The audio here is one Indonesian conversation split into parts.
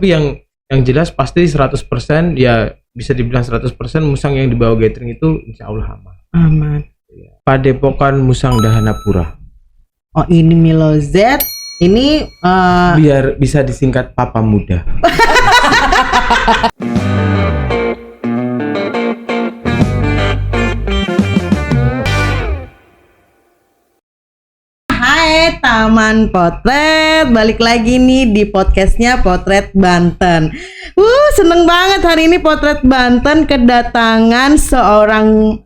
Tapi yang jelas pasti 100% ya bisa dibilang 100% musang yang dibawa gathering itu insya Allah Aman. Padepokan Musang Dahanapura. Oh ini Milo Z. Ini biar bisa disingkat Papa Muda. Hai Taman Potret, balik lagi nih di podcastnya Potret Banten. Seneng banget hari ini Potret Banten kedatangan seorang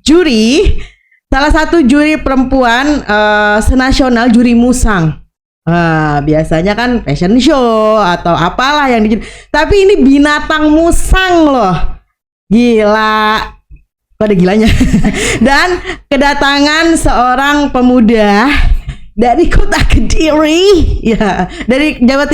juri, salah satu juri perempuan senasional juri musang. Biasanya kan fashion show atau apalah yang tapi ini binatang musang loh, gila. Ada gilanya. Dan kedatangan seorang pemuda dari Kota Kediri, ya, dari Jawa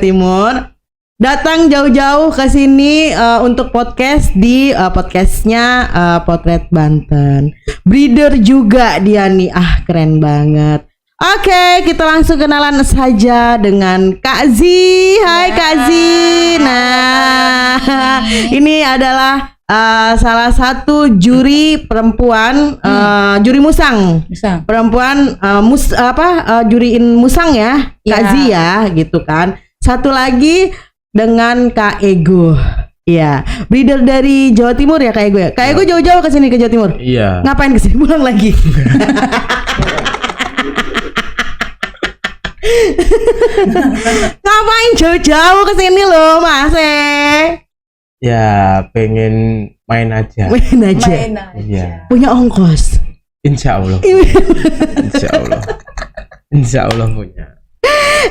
Timur, datang jauh-jauh ke sini untuk podcast di podcastnya Potret Banten. Breeder juga dia nih, keren banget. Oke, kita langsung kenalan saja dengan Kak Zi. Hai Kak Zi. Nah, ini adalah salah satu juri perempuan, juri musang. Perempuan juriin musang ya, Kak Zi ya, gitu kan. Satu lagi dengan Kak Ego. Iya, breeder dari Jawa Timur ya Kak Ego ya. Kak Ego jauh-jauh ke sini ke Jawa Timur. Iya. Ngapain kesini? Pulang lagi. Ngapain jauh-jauh ke sini loh, Mas? Ya, pengen main aja. Iya. Punya ongkos. Insya Allah. Insya Allah punya.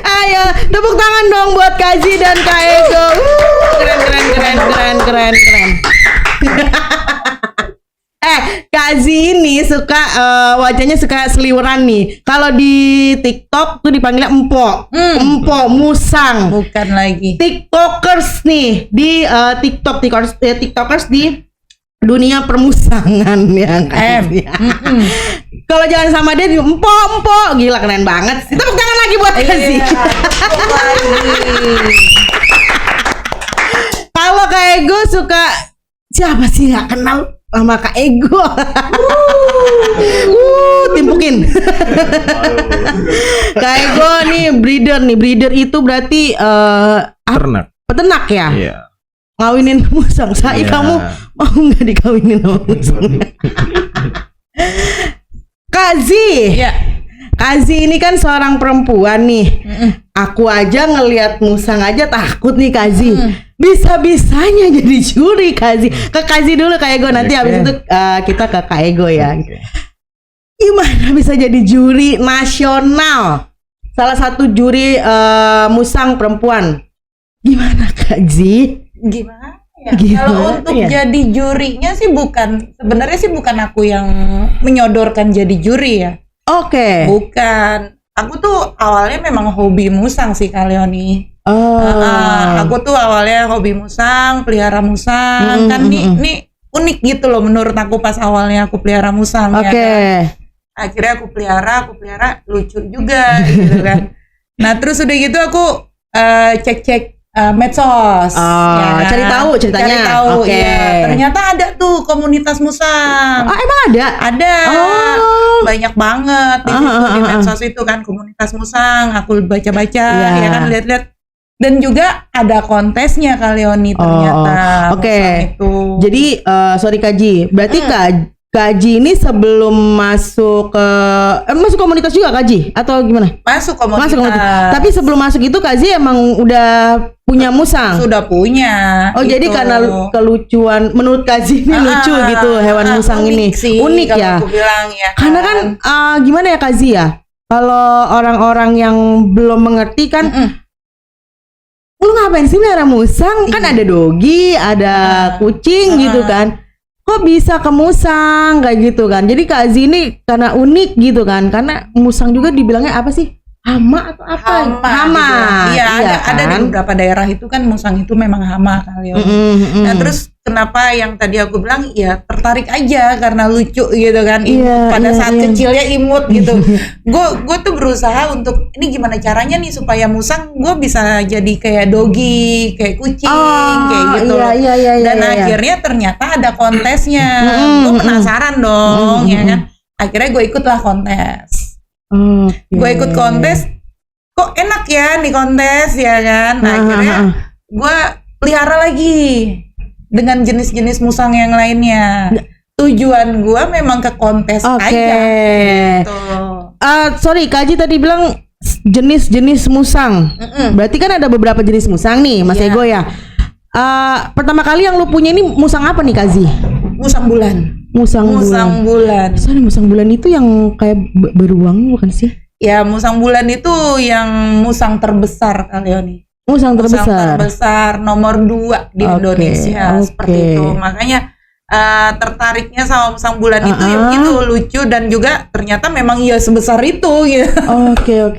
Ayo, tepuk tangan dong buat Kazi dan Kak Ego. Keren. Kazi ini suka wajahnya suka seliweran nih. Kalau di TikTok tuh dipanggilnya empok musang. Bukan lagi. TikTokers nih di TikTokers di dunia permusangan ya. Kalau jalan sama dia empok, gila keren banget. Tepuk tangan lagi buat Kazi. Kalau Kak Ego suka, siapa sih nggak kenal sama Kak Ego? Timpukin. Kak Ego nih breeder itu berarti peternak ya? Iya. Ngawinin musang. Saya kamu mau nggak dikawinin sama musang? Kak Zi. Iya. Kak Zi ini kan seorang perempuan nih. Aku aja ngelihat musang aja takut nih Kak Zi. Bisa-bisanya jadi juri Kak Zi. Ke Kak Zi dulu Kak Ego, nanti habis itu kita ke Kak Ego ya. Gimana bisa jadi juri nasional? Salah satu juri musang perempuan. Gimana Kak Zi? Gimana ya? Kalau untuk jadi jurinya sih sebenarnya bukan aku yang menyodorkan jadi juri ya. Oke. Bukan. Aku tuh awalnya memang hobi musang sih Leoni. Aku tuh awalnya hobi musang, pelihara musang. Kan nih unik gitu loh menurut aku pas awalnya aku pelihara musang ya kan. Akhirnya aku pelihara lucu juga gitu kan. Nah, terus udah gitu aku cek medsos. Ya, cari tahu ceritanya. Ya. Ternyata ada tuh komunitas musang. Emang ada? Ada. Banyak banget di situ di medsos itu kan komunitas musang. Aku baca-baca ya kan lihat-lihat. Dan juga ada kontesnya Leoni ternyata. Itu. Jadi sorry Kaji, berarti Kaji ini sebelum masuk ke masuk komunitas juga Kaji atau gimana? Masuk komunitas. Tapi sebelum masuk itu Kaji emang udah punya musang. Sudah punya. Gitu. Jadi karena kelucuan menurut Kaji ini lucu gitu hewan musang ini. Sih, unik ya. Aku bilang ya. Karena kan gimana ya Kaji ya? Kalau orang-orang yang belum mengerti kan lu ngapain sih melihara musang? Kan ada dogi, ada kucing gitu kan. Kok bisa ke musang kayak gitu kan. Jadi Kak Zi ini karena unik gitu kan. Karena musang juga dibilangnya apa sih? Hama atau apa? Hama. Gitu. Iya, ada kan? di beberapa daerah itu kan musang itu memang hama kali ya. Nah, terus kenapa yang tadi aku bilang ya tertarik aja karena lucu gitu kan. Pada saat kecilnya imut gitu. Gue tuh berusaha untuk ini gimana caranya nih supaya musang gue bisa jadi kayak dogi, kayak kucing, kayak gitu. Dan akhirnya ternyata ada kontesnya. Gue penasaran dong, ya kan. Akhirnya gue ikutlah kontes. Gue ikut kontes, kok enak ya nih kontes ya kan. Nah, akhirnya gue pelihara lagi dengan jenis-jenis musang yang lainnya. Tujuan gue memang ke kontes aja gitu. Sorry, Kak Haji tadi bilang jenis-jenis musang. Berarti kan ada beberapa jenis musang nih, Mas Ego ya. Pertama kali yang lu punya ini musang apa nih, Kak Haji? Musang bulan. Musang bulan. Sorry, musang bulan itu yang kayak beruang bukan sih? Ya, musang bulan itu yang musang terbesar kali ini. Musang Musang terbesar. terbesar nomor 2 di Indonesia seperti itu. Makanya tertariknya sama musang bulan itu ya begitu lucu dan juga ternyata memang iya sebesar itu gitu. Oke.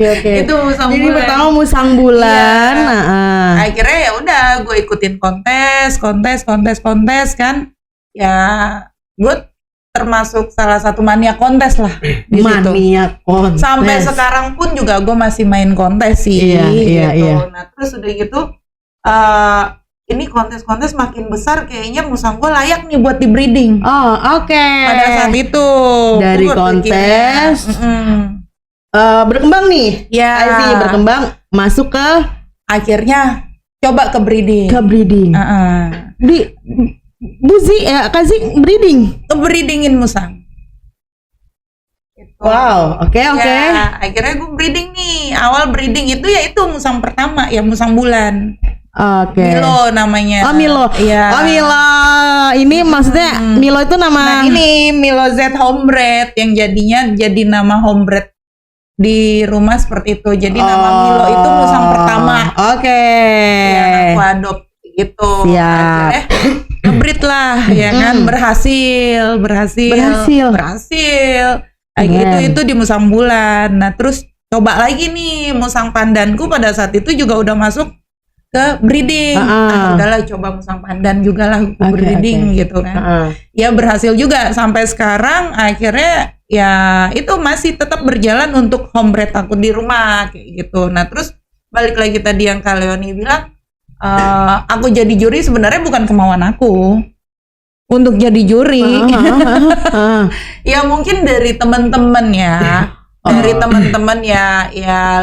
Itu musang Jadi bulan. pertama musang bulan. Akhirnya ya udah gue ikutin kontes kan. Ya gue termasuk salah satu mania kontes lah di situ. Mania kontes. Sampai sekarang pun juga gue masih main kontes sih. Gitu. Nah terus udah gitu ini kontes-kontes makin besar kayaknya musang gue layak nih buat di breeding. Pada saat itu dari kontes berkembang nih. Berkembang masuk ke akhirnya coba ke breeding. Di Buzi Kazi breeding. Breedingin musang. Gitu. Wow, oke. Ya, akhirnya gue breeding nih. Awal breeding itu ya itu musang pertama ya musang bulan. Milo namanya. Milo. Iya. Milo. Ini maksudnya Milo itu nama. Nah, ini Milo Z Homebred yang jadinya jadi nama homebred di rumah seperti itu. Jadi nama Milo itu musang pertama. Yang aku adopt gitu. Siap. Ngebreed lah ya kan berhasil. Itu di musang bulan. Nah terus coba lagi nih musang pandanku pada saat itu juga udah masuk ke breeding. Udahlah coba musang pandan juga lah breeding gitu kan. Ya berhasil juga sampai sekarang akhirnya ya itu masih tetap berjalan untuk homebred aku di rumah kayak gitu. Nah terus balik lagi tadi yang Kak Leoni bilang aku jadi juri sebenarnya bukan kemauan aku untuk jadi juri. Ya mungkin dari teman-teman ya. Dari teman-teman ya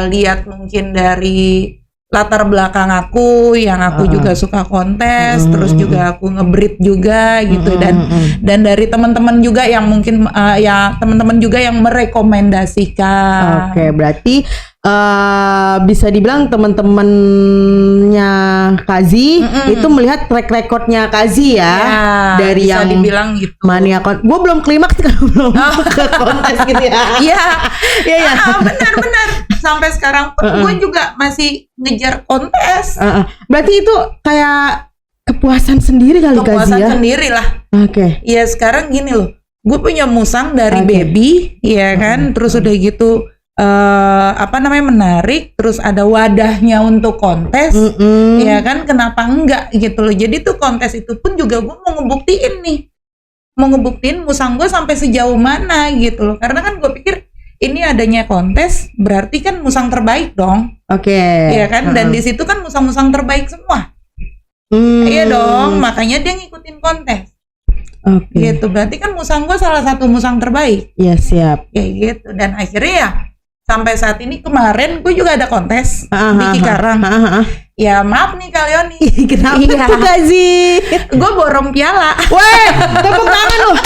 lihat mungkin dari latar belakang aku yang aku juga suka kontes, terus juga aku ngebreed juga gitu dan dari teman-teman juga yang mungkin ya teman-teman juga yang merekomendasikan. Oke, berarti bisa dibilang teman-temannya Kazi itu melihat track recordnya Kazi ya, dari bisa yang dibilang gitu. Mania gue belum klimaks kalau belum ke kontes gitu ya. Iya. Benar. Sampai sekarang pun gue juga masih ngejar kontes. Berarti itu kayak kepuasan sendiri kali Kazi ya. Kepuasan sendiri lah. Oke. Ya sekarang gini loh, gue punya musang dari baby, ya kan, terus udah gitu. Menarik, terus ada wadahnya untuk kontes, ya kan, kenapa enggak gitu loh. Jadi tuh kontes itu pun juga gue mau ngebuktiin musang gue sampai sejauh mana gitu loh, karena kan gue pikir ini adanya kontes berarti kan musang terbaik dong. Ya kan, dan di situ kan musang-musang terbaik semua. Iya dong, makanya dia ngikutin kontes. Gitu, berarti kan musang gue salah satu musang terbaik. Ya siap. Kayak gitu, dan akhirnya ya sampai saat ini kemarin gue juga ada kontes di Cikarang. Ya maaf nih Kak Leoni. Kenapa tuh Kazi? Gue borong piala. Weh, tepuk tangan loh.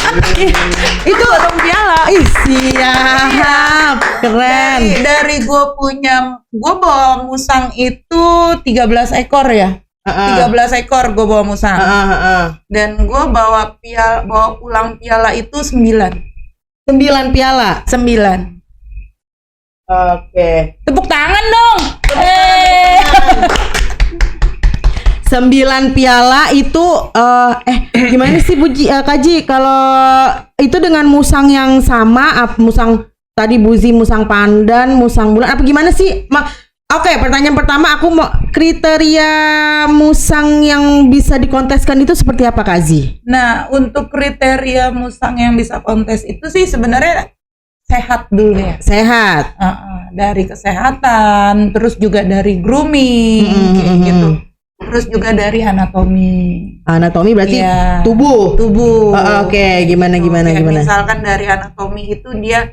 Itu borong piala. Siap. Keren. Dari gue bawa musang itu 13 ekor ya. 13 ekor gue bawa musang. Dan gue bawa pulang piala itu 9. 9 piala. 9. Oke. Tepuk tangan dong. 9 piala itu gimana sih Kaji kalau itu dengan musang yang sama musang tadi buzi, musang pandan, musang bulan, apa gimana sih? Oke, pertanyaan pertama aku mau kriteria musang yang bisa dikonteskan itu seperti apa Kak Zi? Nah, untuk kriteria musang yang bisa kontes itu sih sebenarnya sehat dulu ya. Sehat. Dari kesehatan, terus juga dari grooming, kayak gitu. Terus juga dari anatomi. Anatomi berarti ya, tubuh. Oke. Gimana? Misalkan dari anatomi itu dia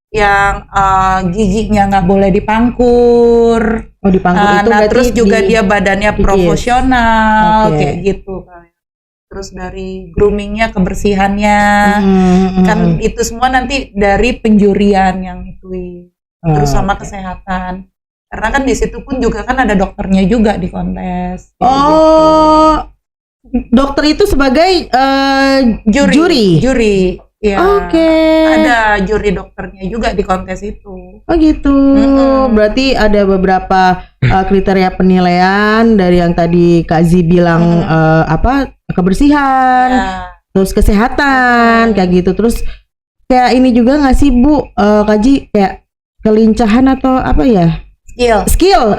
yang giginya nggak boleh dipangkur. Oh, dipangkur itu berarti terus juga dia badannya proporsional, okay. kayak gitu. Terus dari groomingnya, kebersihannya, kan itu semua nanti dari penjurian yang itu. Terus sama kesehatan. Karena kan di situ pun juga kan ada dokternya juga di kontes. Oh, gitu. Dokter itu sebagai juri. Ya, ada juri dokternya juga di kontes itu. Oh gitu. Berarti ada beberapa kriteria penilaian dari yang tadi Kak Zi bilang kebersihan, terus kesehatan, kayak gitu. Terus kayak ini juga nggak sih Bu, Kak Zi, kayak kelincahan atau apa ya? Skill.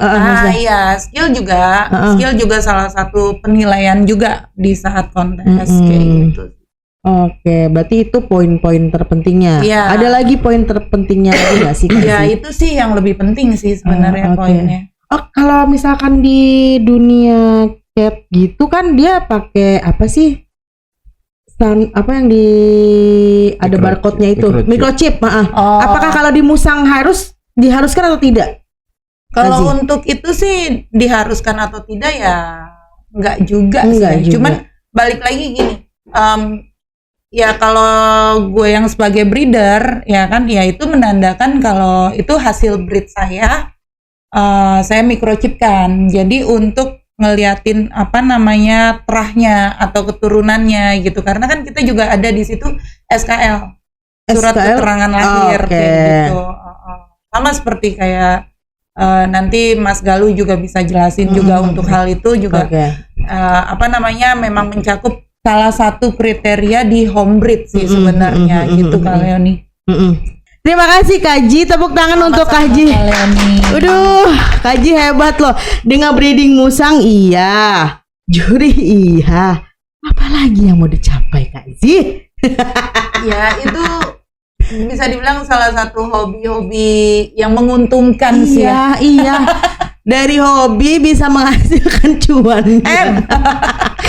Iya, skill juga salah satu penilaian juga di saat kontes kayak gitu. Oke, berarti itu poin-poin terpentingnya. Ya. Ada lagi poin terpentingnya lagi nggak sih? Ya, itu sih yang lebih penting sih sebenarnya poinnya. Oh, kalau misalkan di dunia cat gitu kan dia pakai apa sih? Apa yang ada barcode-nya itu? Microchip. Apakah kalau di musang diharuskan atau tidak? Kalau untuk itu sih diharuskan atau tidak ya nggak juga sih. Cuman balik lagi gini. Ya kalau gue yang sebagai breeder ya kan, ya itu menandakan kalau itu hasil breed saya microchipkan. Jadi untuk ngeliatin terahnya atau keturunannya gitu, karena kan kita juga ada di situ SKL, surat keterangan lahir kayak gitu. Sama seperti kayak nanti Mas Galuh juga bisa jelasin juga untuk hal itu juga memang mencakup salah satu kriteria di home breed sih sebenarnya gitu Kak Leoni. Terima kasih Kak Zi, tepuk tangan untuk Kak Zi. Kak Zi hebat loh. Dengan breeding musang juri apalagi yang mau dicapai Kak Zi? Ya itu bisa dibilang salah satu hobi-hobi yang menguntungkan sih. Iya. Dari hobi bisa menghasilkan cuan.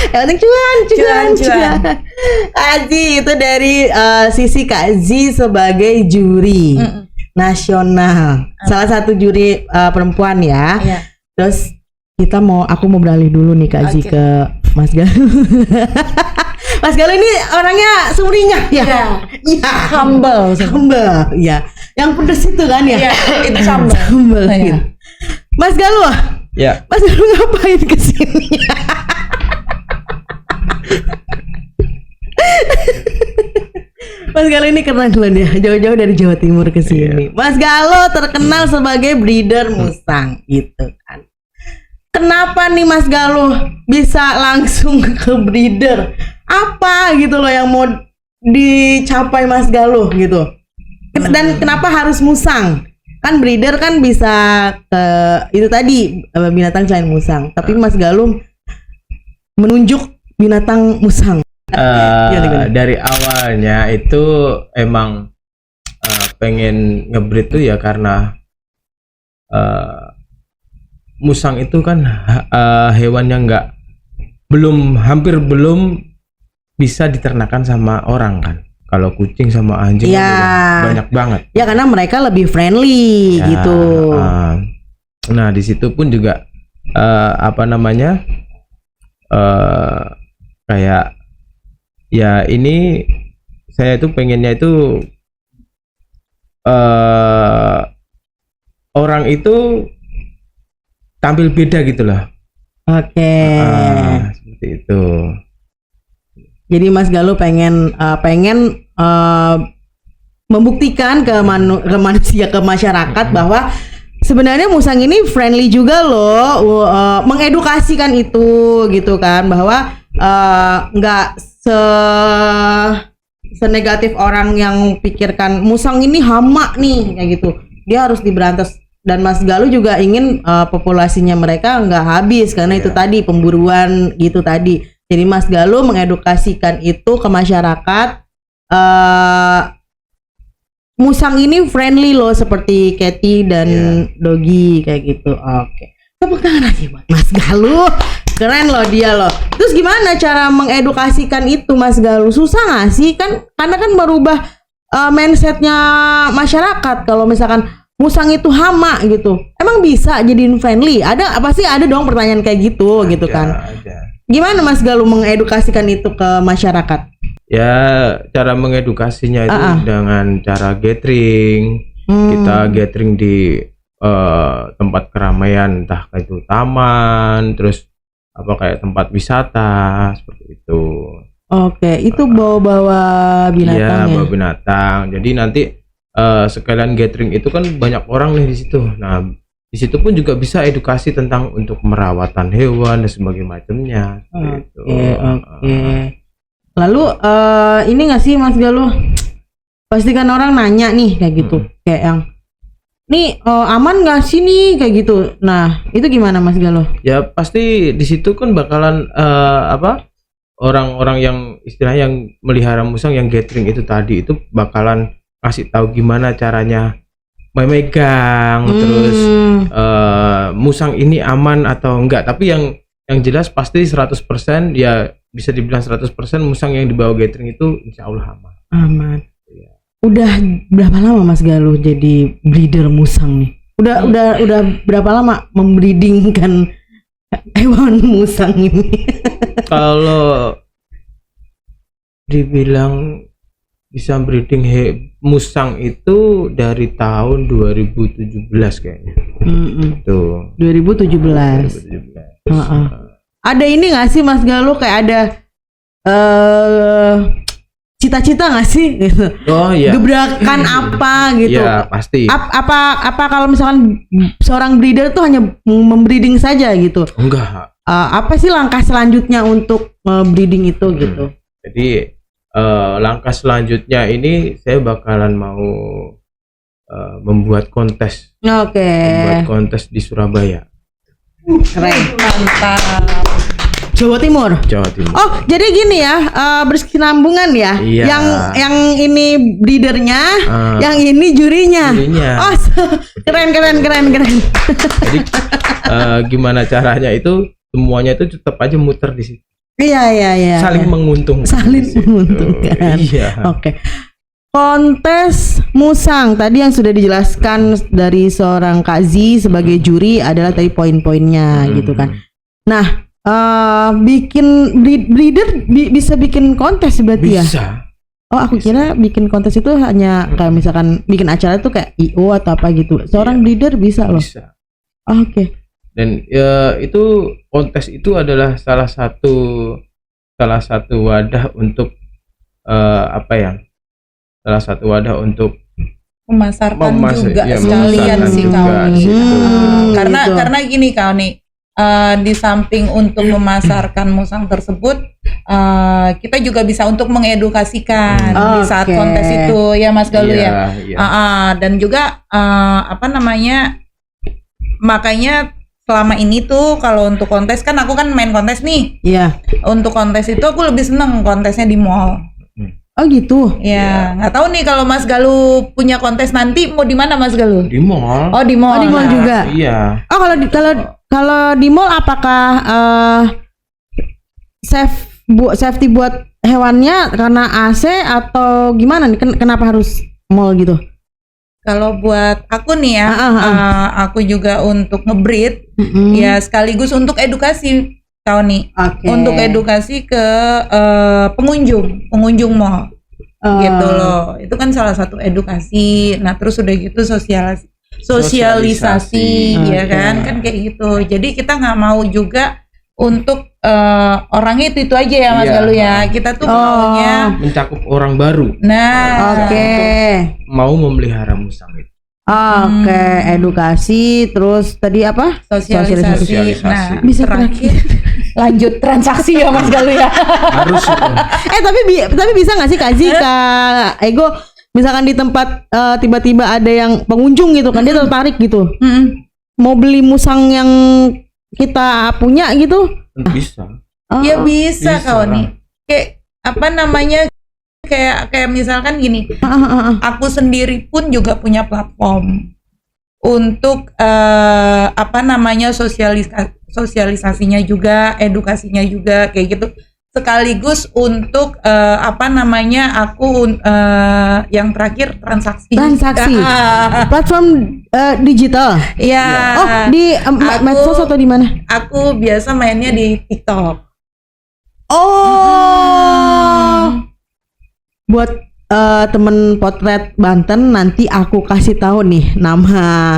Yang penting cuan. Kak Zi itu dari sisi Kak Zi sebagai juri nasional, salah satu juri perempuan ya. Terus aku mau beralih dulu nih Kak Zi ke Mas Galuh. Mas Galuh ini orangnya sumringah ya. Humble ya. Yang pedes itu kan ya. Iya, itu humble. Gitu. Mas Galuh. Ya. Mas Galuh ngapain kesini? Mas Galuh ini keren loh dia, jauh-jauh dari Jawa Timur ke sini. Mas Galuh terkenal sebagai breeder musang gitu kan. Kenapa nih Mas Galuh bisa langsung ke breeder? Apa gitu loh yang mau dicapai Mas Galuh gitu? Dan kenapa harus musang? Kan breeder kan bisa ke itu tadi binatang selain musang, tapi Mas Galuh menunjuk binatang musang. Dari awalnya itu emang pengen ngebreed tuh ya karena musang itu kan hewan yang hampir belum bisa diternakan sama orang kan. Kalau kucing sama anjing banyak banget. Ya karena mereka lebih friendly gitu. Nah di situ pun juga kayak ya ini saya tuh pengennya itu orang itu tampil beda gitu loh. Seperti itu. Jadi Mas Galuh pengen membuktikan ke manusia, ke masyarakat bahwa sebenarnya musang ini friendly juga loh, mengedukasikan itu gitu kan, bahwa nggak senegatif orang yang pikirkan musang ini hama nih kayak gitu. Dia harus diberantas. Dan Mas Galuh juga ingin populasinya mereka nggak habis karena itu tadi pemburuan gitu tadi. Jadi Mas Galuh mengedukasikan itu ke masyarakat. Musang ini friendly loh seperti Katy dan Doggy kayak gitu. Oke. Tepuk tangan lagi buat Mas Galuh. Keren loh dia loh. Terus gimana cara mengedukasikan itu Mas Galuh? Susah nggak sih? Karena kan merubah mindsetnya masyarakat kalau misalkan musang itu hama gitu. Emang bisa jadiin friendly? Ada apa sih? Ada dong pertanyaan kayak gitu gitu kan. Ada. Gimana Mas Galuh mengedukasikan itu ke masyarakat? Ya, cara mengedukasinya itu dengan cara gathering. Kita gathering di tempat keramaian, entah itu taman, terus apa kayak tempat wisata seperti itu. Oke, itu bawa-bawa binatang. Iya, bawa binatang. Jadi nanti sekalian gathering itu kan banyak orang nih di situ. Nah, di situ pun juga bisa edukasi tentang untuk merawatan hewan dan sebagainya macamnya. Oke. Lalu ini nggak sih Mas Galuh? Pasti kan orang nanya nih kayak gitu, kayak yang nih aman nggak sih nih kayak gitu. Nah, itu gimana Mas Galuh? Ya pasti di situ kan bakalan orang-orang yang istilahnya yang melihara musang yang gathering itu tadi itu bakalan kasih tahu gimana caranya memegang terus musang ini aman atau enggak, tapi yang jelas pasti 100% ya bisa dibilang 100% musang yang dibawa gathering itu insya Allah aman. Ya. Udah berapa lama Mas Galuh jadi breeder musang nih? Udah berapa lama membreedingkan hewan musang ini? Kalau dibilang bisa breeding musang itu dari tahun 2017 kayaknya. Tuh. 2017. Ada ini nggak sih Mas Galuh kayak ada cita-cita nggak sih gitu? Oh iya. Gebrakan apa gitu? Iya pasti. Apa kalau misalkan seorang breeder tuh hanya membreeding saja gitu? Enggak. Apa sih langkah selanjutnya untuk breeding itu gitu? Jadi langkah selanjutnya ini saya bakalan mau membuat kontes. Oke. Membuat kontes di Surabaya. Keren. Mantap. Jawa Timur. Oh, jadi gini ya, berkesinambungan ya. Iya. Yang ini breedernya, yang ini jurinya. Oh, keren. Jadi gimana caranya itu semuanya itu tetap aja muter di situ. Iya. Saling menguntungkan. Iya. Oke. Kontes musang tadi yang sudah dijelaskan dari seorang Kak Z sebagai juri adalah tadi poin-poinnya gitu kan. Nah, bikin breeder bisa bikin kontes berarti ya? Bisa. Oh, aku kira bikin kontes itu hanya kayak misalkan bikin acara itu kayak IO atau apa gitu. Seorang breeder bisa loh. Bisa. Oke. Dan ya itu kontes itu adalah salah satu wadah untuk salah satu wadah untuk memasarkan juga sekalian sih kau nih. Karena gini kau nih. Di samping untuk memasarkan musang tersebut, kita juga bisa untuk mengedukasikan di saat kontes itu ya Mas Galuh ya. Dan juga makanya selama ini tuh kalau untuk kontes kan aku kan main kontes nih. Iya. Untuk kontes itu aku lebih seneng kontesnya di mall. Oh gitu. Ya, nggak tahu nih kalau Mas Galuh punya kontes nanti mau di mana Mas Galuh? Di mall. Oh di mall. Oh, di mall juga. Iya. Oh kalau di mall apakah safety buat hewannya karena AC atau gimana nih? Kenapa harus mall gitu? Kalau buat aku nih ya, aku juga untuk ngebreed, ya sekaligus untuk edukasi kau nih, untuk edukasi ke pengunjung mall, gitu loh. Itu kan salah satu edukasi. Nah terus udah gitu sosialisasi, ya kan kayak gitu. Jadi kita nggak mau juga untuk orangnya itu aja ya Mas Galuh ya. Kita tuh maunya mencakup orang baru. Nah, mau memelihara musang itu. Edukasi, terus tadi apa? Sosialisasi. Nah, bisa terakhir lanjut transaksi ya Mas Galuh ya. Harus itu. Tapi bisa nggak sih Kak Ego, misalkan di tempat tiba-tiba ada yang pengunjung gitu kan, dia tertarik gitu, mau beli musang yang kita punya gitu? Bisa. Ya bisa kau nih. Kayak apa namanya? Kayak misalkan gini. Aku sendiri pun juga punya platform untuk apa namanya sosialisasinya juga, edukasinya juga kayak gitu. Sekaligus untuk apa namanya aku yang terakhir transaksi. Platform digital. Iya. Oh, di medsos atau di mana? Aku biasa mainnya di TikTok. Oh. Buat temen potret Banten, nanti aku kasih tahu nih nama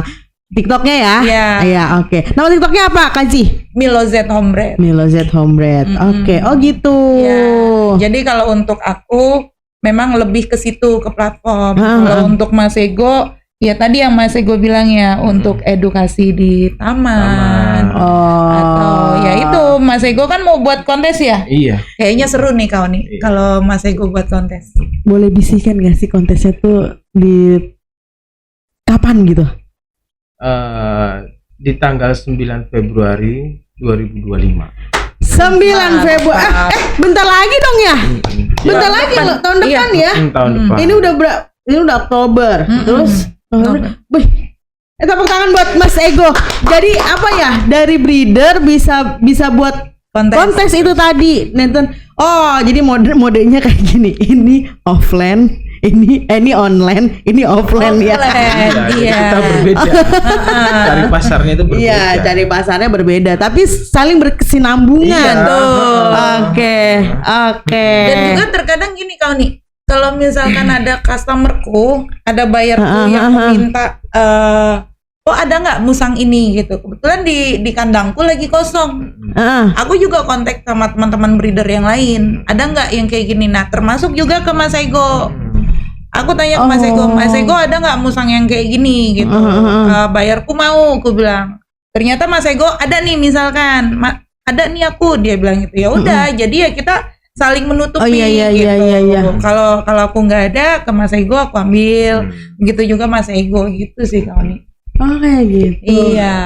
TikToknya ya. Iya, oke. Nama TikToknya apa, Kaji? Milo Z Homebread. Oke. Oh gitu. Ya, jadi kalau untuk aku memang lebih ke situ, ke platform. Kalau untuk Mas Ego, ya tadi yang Mas Ego bilang ya, untuk edukasi di taman. Atau ya itu Mas Ego kan mau buat kontes ya? Iya. Kayaknya seru nih kau nih kalau Mas Ego buat kontes. Boleh bisikan gak sih kontesnya tuh di kapan gitu? Di tanggal 9 Februari 2025. 9 Februari. Bentar lagi dong ya? Bentar lagi loh, tahun depan ya? Tahun depan. Ini udah Oktober. Terus wih, tepuk tangan buat Mas Ego. Jadi apa ya? Dari breeder bisa buat kontes itu tadi, Nathan. Oh, jadi modenya kayak gini. Ini offline, ini online, ini offline ya. Iya. Kita berbeda. Cari pasarnya itu berbeda. Iya, cari pasarnya berbeda, tapi saling berkesinambungan. Oke. Dan juga terkadang gini kau nih. Kalau misalkan ada customerku, ada bayarku yang meminta ada nggak musang ini gitu. Kebetulan di kandangku lagi kosong. Aku juga kontak sama teman-teman breeder yang lain. Ada nggak yang kayak gini? Nah, termasuk juga ke Mas Ego. Aku tanya ke Mas Ego ada nggak musang yang kayak gini gitu. Bayarku mau, aku bilang. Ternyata Mas Ego ada nih misalkan, ada nih aku, dia bilang gitu. Ya udah, jadi ya kita saling menutupi gitu. Kalau aku nggak ada, ke Mas Ego aku ambil. Begitu juga Mas Ego gitu sih kau nih. Oh kayak gitu. Iya.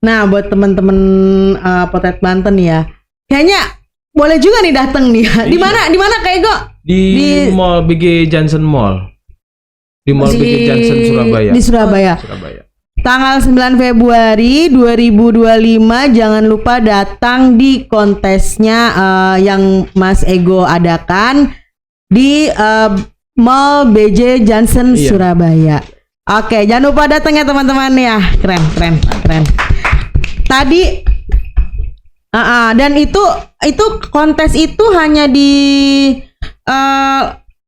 Nah buat temen-temen potret Banten ya, kayaknya boleh juga nih dateng nih. Di mana kayak Ego? Di Mall BG Johnson Mall. Di Mall BG Johnson Surabaya. Di Surabaya. Tanggal 9 Februari 2025, jangan lupa datang di kontesnya yang Mas Ego adakan di Mall BG Johnson Surabaya. Oke, jangan lupa datang ya teman-teman ya. Keren. Tadi dan itu kontes itu hanya di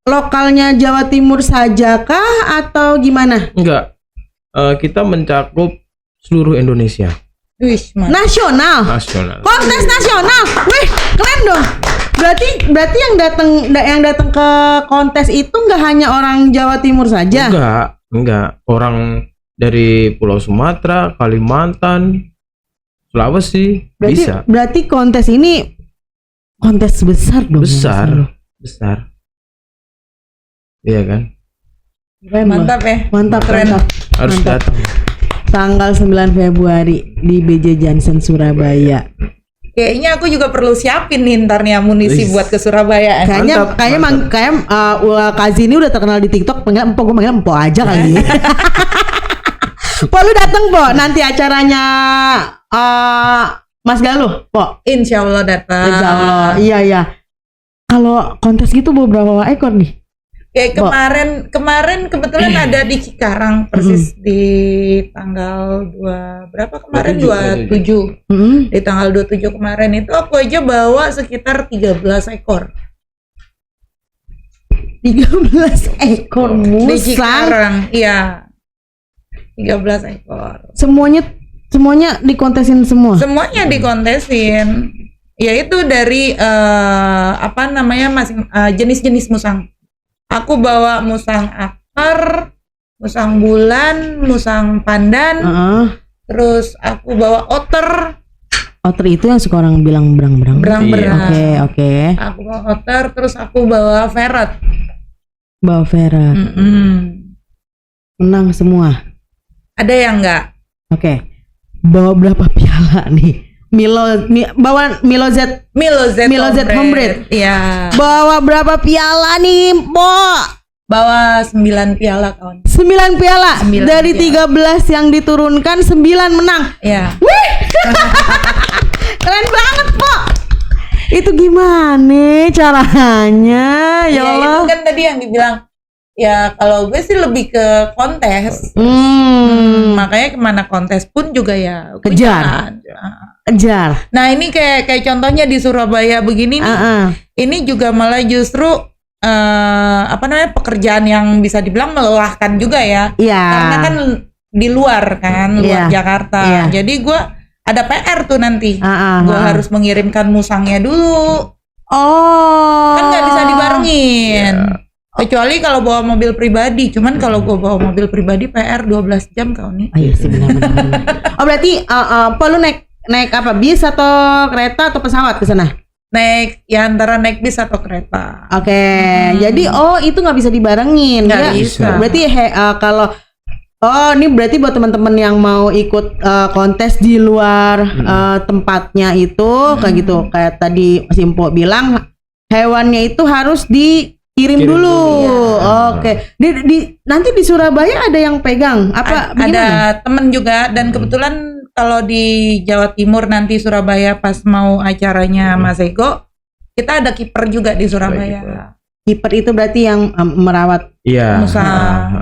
lokalnya Jawa Timur saja kah atau gimana? Enggak. Kita mencakup seluruh Indonesia. Nasional. Kontes nasional. Wih, keren dong. Berarti yang datang ke kontes itu enggak hanya orang Jawa Timur saja. Enggak. Orang dari Pulau Sumatera, Kalimantan, Sulawesi bisa. Berarti kontes ini kontes besar dong. Besar. Iya kan? Mantap ya. Mantap. Harus datang. Tanggal 9 Februari di BJ Johnson Surabaya. Kayaknya aku juga perlu siapin nih ntar nih amunisi buat ke Surabaya. Kayaknya Kazi ini udah terkenal di TikTok, panggil Empo aja kali. Po lu dateng Po nanti acaranya Mas Galuh Po. Insya Allah datang. Insya Allah. Iya. Kalau kontes gitu beberapa ekor nih? Kayak kemarin kebetulan ada di Cikarang persis di tanggal 2 berapa kemarin 27. Di tanggal 27 kemarin itu aku aja bawa sekitar 13 ekor. 13 ekor musang. Di Cikarang, iya. 13 ekor. Semuanya dikontesin semua. Semuanya dikontesin. Yaitu dari jenis-jenis musang. Aku bawa musang akar, musang bulan, musang pandan, terus aku bawa otter. Otter itu yang suka orang bilang berang-berang. Berang-berang. Oke. Aku bawa otter, terus aku bawa ferret. Bawa ferret. Menang semua. Ada yang enggak? Oke. Bawa berapa piala nih? Bawa Milo Z Homebreed. Iya. Bawa berapa piala nih, Po? Bawa 9 piala kawan. 9 piala. 9 dari piala. 13 yang diturunkan 9 menang. Iya. Wih. Keren banget, Po. Itu gimana caranya? Ya Allah. Itu kan tadi yang dibilang. Ya kalau gue sih lebih ke kontes. Makanya kemana kontes pun juga ya kejar. Nah ini kayak contohnya di Surabaya begini nih. Ini juga malah justru pekerjaan yang bisa dibilang melelahkan juga ya. Karena kan di luar kan, luar Jakarta. Jadi gue ada PR tuh nanti. Gue harus mengirimkan musangnya dulu. Kan nggak bisa dibarengin. Kecuali kalau bawa mobil pribadi. Cuman kalau gue bawa mobil pribadi PR 12 jam kau nih. Iya sih benar. Oh berarti lu naik apa? Bis atau kereta atau pesawat ke sana? Antara naik bis atau kereta. Oke. Jadi itu nggak bisa dibarengin. Nggak bisa. Berarti kalau ini berarti buat teman-teman yang mau ikut kontes di luar tempatnya itu kayak gitu. Kayak tadi Mas Impo bilang hewannya itu harus dikirim dulu. Oke. Nanti di Surabaya ada yang pegang apa? Ada temen juga dan kebetulan kalau di Jawa Timur nanti Surabaya pas mau acaranya Mas Ego, kita ada kiper juga di Surabaya. Kiper itu berarti yang merawat musang.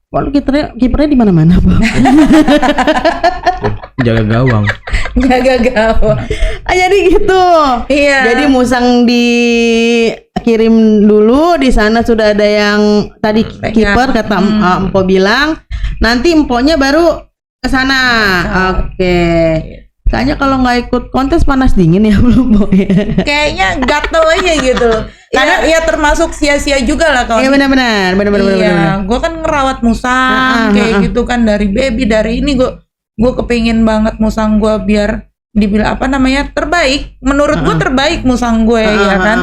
Walau kipernya di mana-mana, Pak. Jaga gawang. Jadi gitu. Iya. Jadi musang dikirim dulu, di sana sudah ada yang tadi kiper kata Empo bilang. Nanti emponya baru ke sana. Oke. Kayaknya kalau nggak ikut kontes panas dingin ya belum boy. Kayaknya gatel aja gitu. Karena ya termasuk sia-sia juga lah kalau. Iya benar-benar. Iya, gue kan ngerawat musang kayak gitu kan dari baby dari ini gue kepingin banget musang gue biar dibilang terbaik. Menurut gue terbaik musang gue ya kan.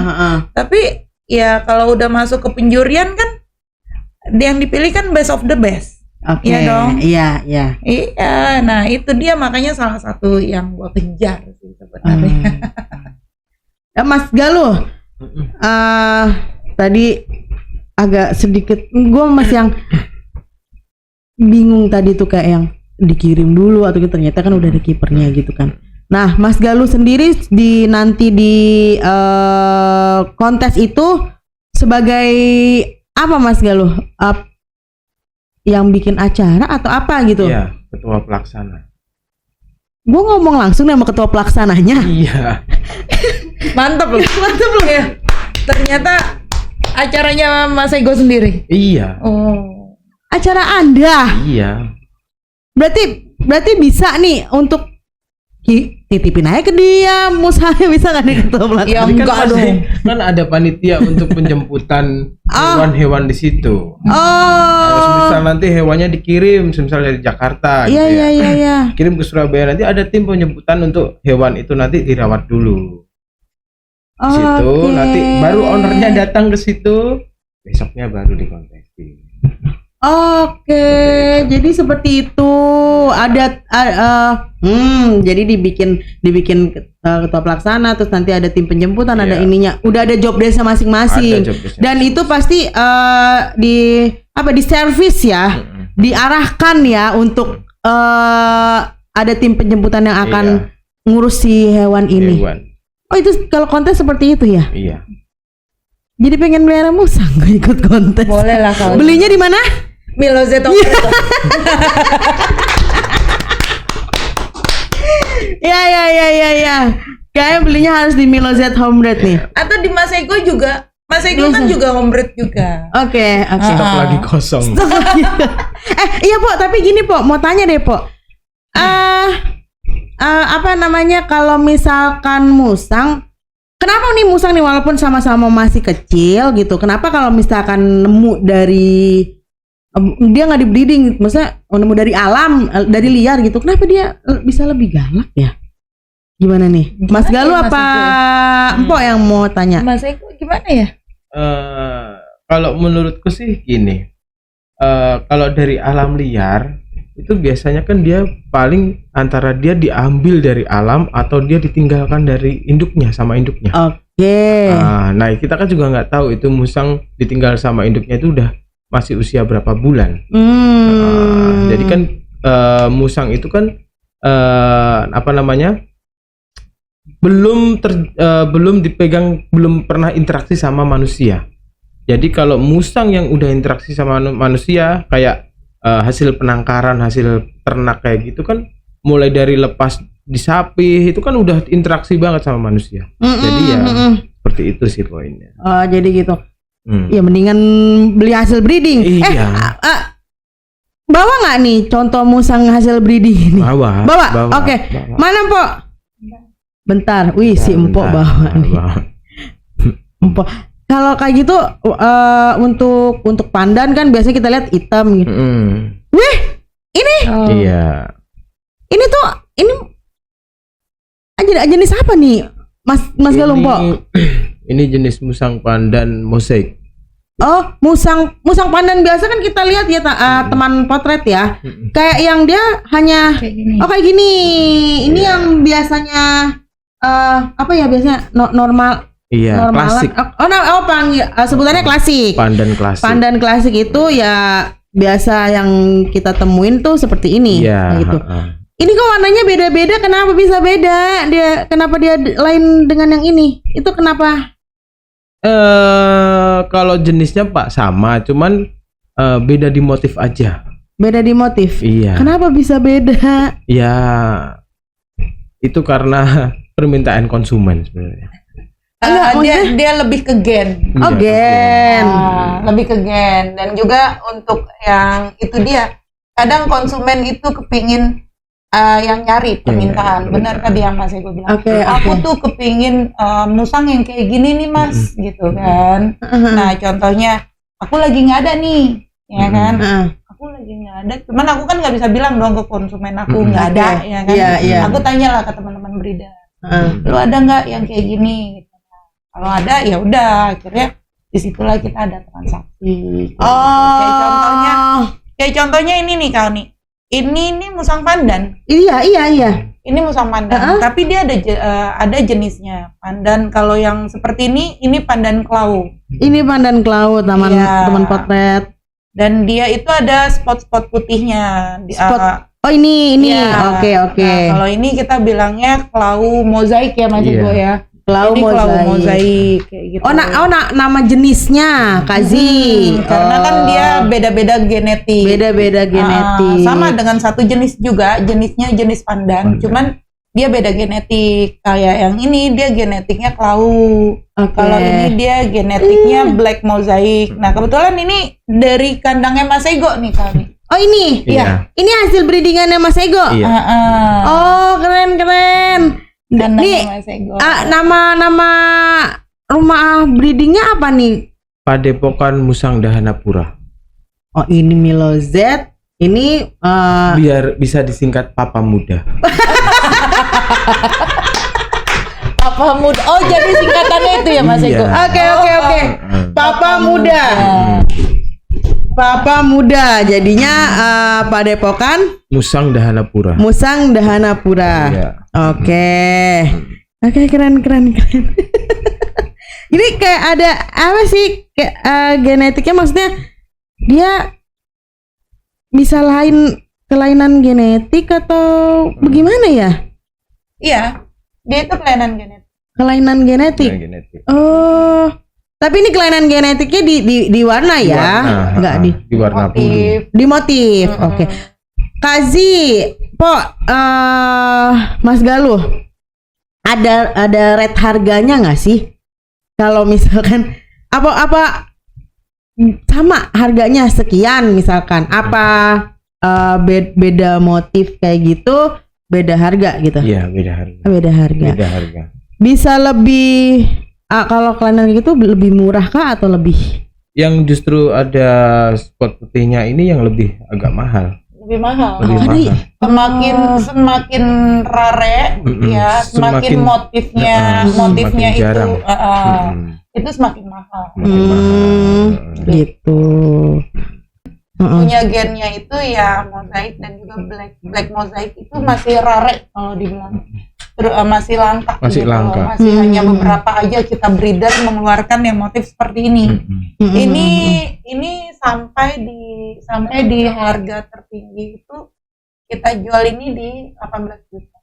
Tapi ya kalau udah masuk ke penjurian kan yang dipilih kan best of the best. Oke. Iya dong. Iya. Iya, nah itu dia makanya salah satu yang gue kejar sih sebenarnya. Mas Galuh, tadi agak sedikit, gue masih yang bingung tadi tuh kayak yang dikirim dulu atau gitu, ternyata kan udah ada kipernya gitu kan. Nah, Mas Galuh sendiri nanti di kontes itu sebagai apa Mas Galuh? Yang bikin acara atau apa gitu? Iya, ketua pelaksana. Gue ngomong langsung sama ketua pelaksananya. Iya. Mantap loh ya. Ternyata acaranya Mas Ego sendiri. Iya. Oh. Acara Anda. Iya. Berarti bisa nih untuk titipin aja ke dia, musahnya bisa kan nih ketua pelaksana? Ya enggak dong. Kan ada panitia untuk penjemputan hewan-hewan di situ. Harus misal nanti hewannya dikirim, misalnya dari Jakarta. Iya. Kirim ke Surabaya, nanti ada tim penjemputan untuk hewan itu nanti dirawat dulu. Di situ nanti baru ownernya datang ke situ, besoknya baru dikontesin. Jadi seperti itu. Jadi dibikin ketua pelaksana, terus nanti ada tim penjemputan, ada ininya. Udah ada job desk masing-masing. Dan itu pasti di service ya, diarahkan ya untuk ada tim penjemputan yang akan ngurus si hewan ini. Oh itu kalau kontes seperti itu ya? Iya. Jadi pengen melihara musang ikut kontes. Boleh lah kalau. Belinya di mana? Milo Z Homebreed. Ya. Kayaknya belinya harus di Milo Z Homebreed nih. Atau di Mas Ego juga. Mas Ego kan juga homebreed juga. Oke. Stok lagi kosong. Iya Po, tapi gini Po, mau tanya deh Po. Kalau misalkan musang, kenapa nih musang nih walaupun sama-sama masih kecil gitu, kenapa kalau misalkan nemu dari dia nggak di breeding, maksudnya nemu dari alam, dari liar gitu. Kenapa dia bisa lebih galak ya? Gimana nih, Mas Galuh apa Empok yang mau tanya? Mas Eko gimana ya? Kalau menurutku sih gini, kalau dari alam liar itu biasanya kan dia paling antara dia diambil dari alam atau dia ditinggalkan dari induknya sama induknya. Oke. Nah kita kan juga nggak tahu itu musang ditinggal sama induknya itu udah masih usia berapa bulan. Jadi kan musang itu kan belum dipegang, belum pernah interaksi sama manusia. Jadi kalau musang yang udah interaksi sama manusia kayak hasil penangkaran, hasil ternak kayak gitu kan, mulai dari lepas di sapi itu kan udah interaksi banget sama manusia. Jadi ya seperti itu sih poinnya. Jadi gitu. Ya mendingan beli hasil breeding. Iya. Bawa nggak nih contoh musang hasil breeding ini? Bawa. Oke. Mana Empok? Bentar. Wih, si Empok bawa nih. Empok. Kalau kayak gitu untuk pandan kan biasanya kita lihat hitam gitu. Wih, ini? Iya. Ini tuh jenis apa nih, Mas Galuh, Empok? Ini jenis musang pandan mosaik. Oh, musang pandan biasa kan kita lihat ya teman potret ya. Kayak yang dia hanya kayak gini. Ini yang biasanya biasanya normal. Iya, klasik. Sebutannya klasik. Pandan klasik itu ya biasa yang kita temuin tuh seperti ini. Iya. Gitu. Ini kok warnanya beda-beda. Kenapa bisa beda? Kenapa dia lain dengan yang ini? Itu kenapa? Kalau jenisnya Pak sama, cuman beda di motif aja. Beda di motif. Iya. Kenapa bisa beda? Ya, itu karena permintaan konsumen sebenarnya. Dia lebih ke gen. Gen. Lebih ke gen, dan juga untuk yang itu dia. Kadang konsumen itu kepingin yang nyari permintaan. Benar tadi yang Mas Eko bilang. Aku tuh kepingin musang yang kayak gini nih Mas, gitu kan. Nah contohnya, aku lagi nggak ada nih, ya kan. Aku lagi nggak ada. Cuman aku kan nggak bisa bilang dong ke konsumen aku nggak ada, ya kan. Aku tanyalah ke teman-teman breeder. Lu ada nggak yang kayak gini? Kalau ada ya udah, akhirnya disitulah kita ada transaksi. Kayak contohnya ini nih kau nih. Ini musang pandan. Iya. Ini musang pandan. Tapi dia ada jenisnya. Pandan kalau yang seperti ini pandan klau. Ini pandan klau teman potret. Dan dia itu ada spot-spot putihnya. Ini. Oke. Nah, kalau ini kita bilangnya klau mozaik ya Mas Ego ya. Klau mozaik kayak gitu. Nama jenisnya Kazi. Karena kan dia beda-beda genetik. Sama dengan satu jenis juga, jenisnya jenis pandan. Cuman dia beda genetik. Kayak yang ini dia genetiknya klau. Kalau ini dia genetiknya black mozaik. Nah kebetulan ini dari kandangnya Mas Ego nih kami. Oh ini? Iya. Ini hasil breedingannya Mas Ego? Iya. Oh keren. Nih, nama rumah breedingnya apa nih? Padepokan Musang Dahanapura. Oh ini Milo Z. Ini biar bisa disingkat Papa Muda. Papa Muda. Oh jadi singkatannya itu ya Mas Ego. Oke. Papa Muda. Papa Muda. Jadinya Padepokan Musang Dahanapura. Iya. Oke, keren. Ini kayak ada apa sih genetiknya, maksudnya dia bisa kelainan genetik atau bagaimana ya? Iya, dia itu kelainan genetik. Oh, tapi ini kelainan genetiknya di warna ya? Enggak di warna bulu. Di motif. Oke. Kazi, Mas Galuh, ada rate harganya nggak sih? Kalau misalkan apa sama harganya sekian misalkan, apa beda motif kayak gitu, beda harga gitu? Iya, beda harga. Bisa lebih kalau kelainan gitu lebih murah kah atau lebih yang justru ada spot putihnya ini yang lebih agak mahal. Lebih mahal. Lebih mahal. Semakin rare ya, semakin motifnya semakin itu jarang. Itu semakin mahal. Gitu. Punya gennya itu ya mozaik dan juga black mozaik itu masih rare kalau dibilang. Masih langka. Masih gitu langka. Loh. Masih hanya beberapa aja kita breeder mengeluarkan yang motif seperti ini. Ini sampai di harga tertinggi itu kita jual ini di 18 juta.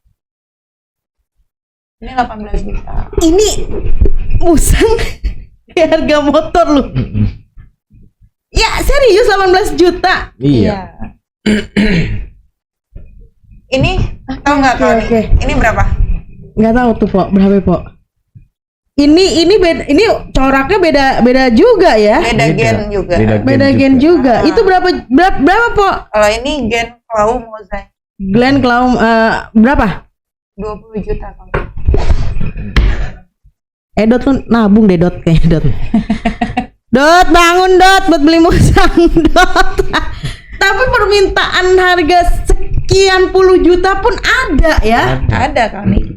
Ini 18 juta. Ini musang harga motor lu. Ya serius 18 juta. Iya. Ini tahu nggak kau nih? Ini berapa? Nggak tahu tuh Pok, berapa Pok? Ini beda, ini coraknya beda juga ya? Beda gen juga. Beda gen juga. Itu berapa Pok? Kalau ini gen Clau mozaik. Glen Clau berapa? 20 juta kalau. Dot tuh nabung deh Dot kayak Dot. Dot bangun Dot buat beli musang Dot. Tapi permintaan harga sekian puluh juta pun ada ya? Ada kami.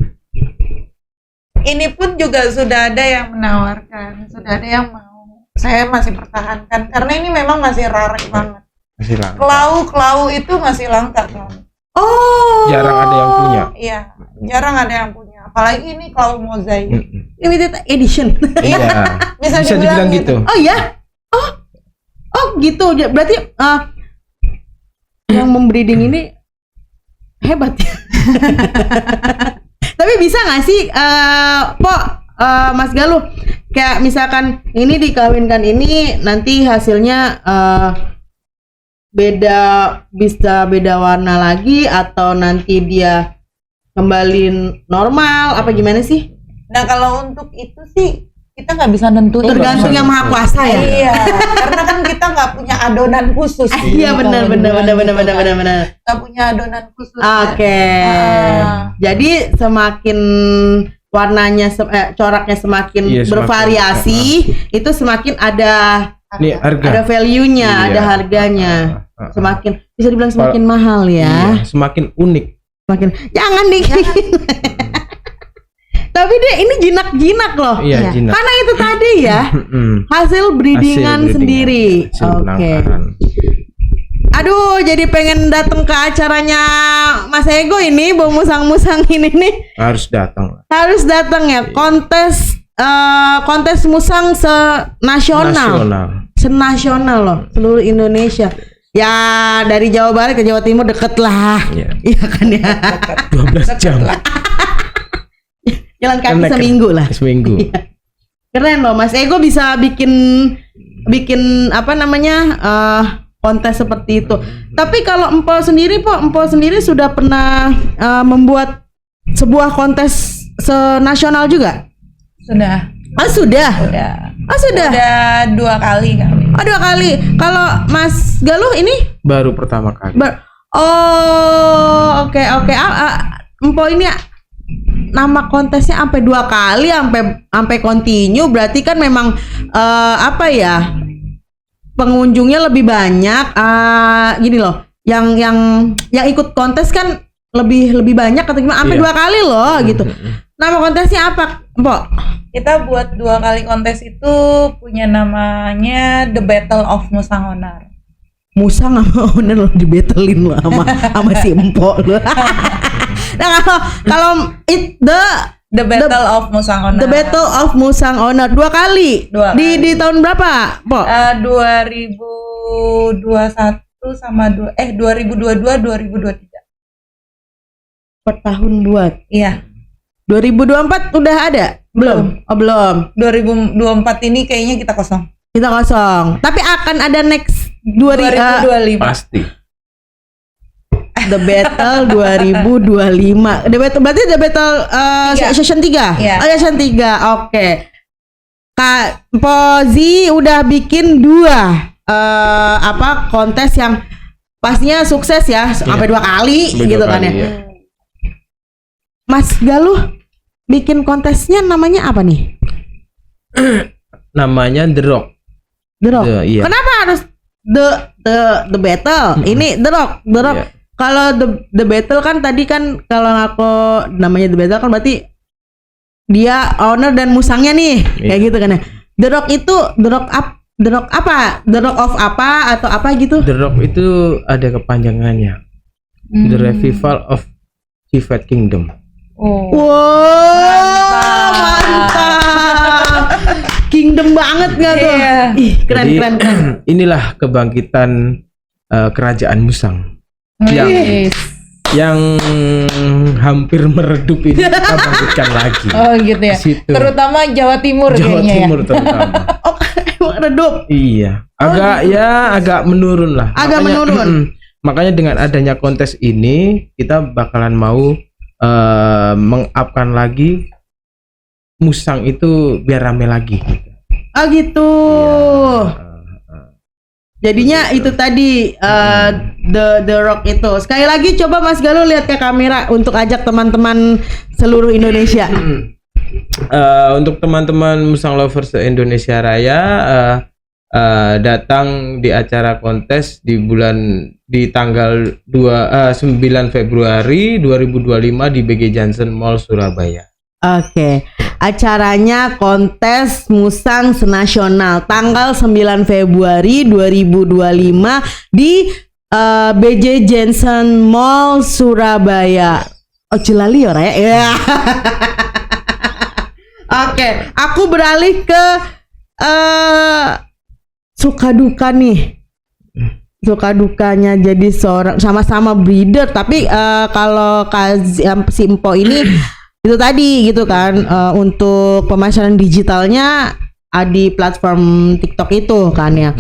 Ini pun juga sudah ada yang menawarkan, sudah ada yang mau. Saya masih pertahankan karena ini memang masih rare banget. Masih langka. Klau itu masih langka kami. Oh. Jarang ada yang punya. Iya, jarang ada yang punya. Apalagi ini Clau mozaik. Limited edition. Iya. Bisa dibilang gitu. Oh ya? Oh gitu. Berarti yang membreeding ini hebat ya. Tapi bisa nggak sih, Mas Galuh, kayak misalkan ini dikawinkan ini nanti hasilnya bisa beda warna lagi atau nanti dia kembali normal apa gimana sih? Nah kalau untuk itu sih kita nggak bisa nentuin. Tergantung yang maha kuasa ya. Iya, karena kan kita nggak punya adonan khusus. Iya benar. Nggak punya adonan khusus. Oke. Jadi semakin warnanya coraknya semakin bervariasi, itu semakin ada value-nya, ada harganya. Semakin bisa dibilang semakin mahal ya. Iya, semakin unik. Jangan dikit. Tapi dia ini jinak-jinak loh. Iya, jinak. Karena itu tadi ya. Hasil breedingan sendiri. Oke. Aduh, jadi pengen datang ke acaranya Mas Ego ini, bawa musang-musang ini nih. Harus datang Ya. Kontes musang senasional loh, seluruh Indonesia. Ya dari Jawa Barat ke Jawa Timur deket lah. Iya kan ya. 12 jam. Jalan kaki seminggu lah. Keren loh, Mas Ego bisa bikin apa namanya kontes seperti itu. Tapi kalau Empol sendiri sudah pernah membuat sebuah kontes senasional juga? Sudah. Sudah. Udah 2 kali kami. 2 kali. Kalau Mas Galuh ini baru pertama kali. Oke. Empol ini nama kontesnya sampai 2 kali, sampai continue, berarti kan memang pengunjungnya lebih banyak. Gini loh, yang ikut kontes kan lebih banyak atau gimana? Sampai 2 kali loh gitu. Nama kontesnya apa, Mpok? Kita buat 2 kali kontes itu punya namanya The Battle of Musang Onar. Musang sama Onar lo dibetelin lo sama si Mpok lo. Nah kalau The Battle of Musang Onar. The Battle of Musang Onar 2 kali. Di tahun berapa, Pok? 2021 sama 2022 2023. Per tahun buat. Iya. 2024 udah ada? Belum. 2024 ini kayaknya kita kosong. Tapi akan ada next 2025. Pasti. The Battle 2025. Berarti The Battle Session 3? Iya. Session 3. Oke. Kak Pozi udah bikin 2 kontes yang pastinya sukses ya, sampai 2 kali gitu kan ya. Mas Galuh bikin kontesnya namanya apa nih? Namanya The Rock. The Rock. Iya. Kenapa harus the battle? Ini The Rock. Iya. Kalau the battle kan tadi kan kalau aku namanya the battle kan berarti dia owner dan musangnya nih, kayak gitu kan ya. The Rock itu The Rock apa? The Rock of apa atau apa gitu? The Rock itu ada kepanjangannya. The Revival of Divine Kingdom. Mantap. Kingdom banget nggak tuh? Ih, keren. Inilah kebangkitan kerajaan Musang yang hampir meredup ini kita bangkitkan lagi. Oh gitu ya. Situ. Terutama Jawa Timur Jawa kayaknya Timur ya. terutama. Redup. Iya. Agak menurun lah. Makanya dengan adanya kontes ini kita bakalan mau mengupkan lagi Musang itu biar rame lagi. Oh gitu. Iya. Jadinya itu tadi The Rock itu. Sekali lagi coba Mas Galuh lihat ke kamera untuk ajak teman-teman seluruh Indonesia. Untuk teman-teman Musang Lovers Indonesia Raya datang di acara kontes di tanggal 9 Februari 2025 di BG Johnson Mall Surabaya. Oke. Acaranya kontes Musang Senasional tanggal 9 Februari 2025 di BJ Johnson Mall Surabaya. Oh, Cilalio ya. Oke, aku beralih ke suka duka nih. Suka dukanya jadi seorang sama-sama breeder, tapi kalau si Empo ini itu tadi gitu kan, untuk pemasaran digitalnya di platform TikTok itu kan ya.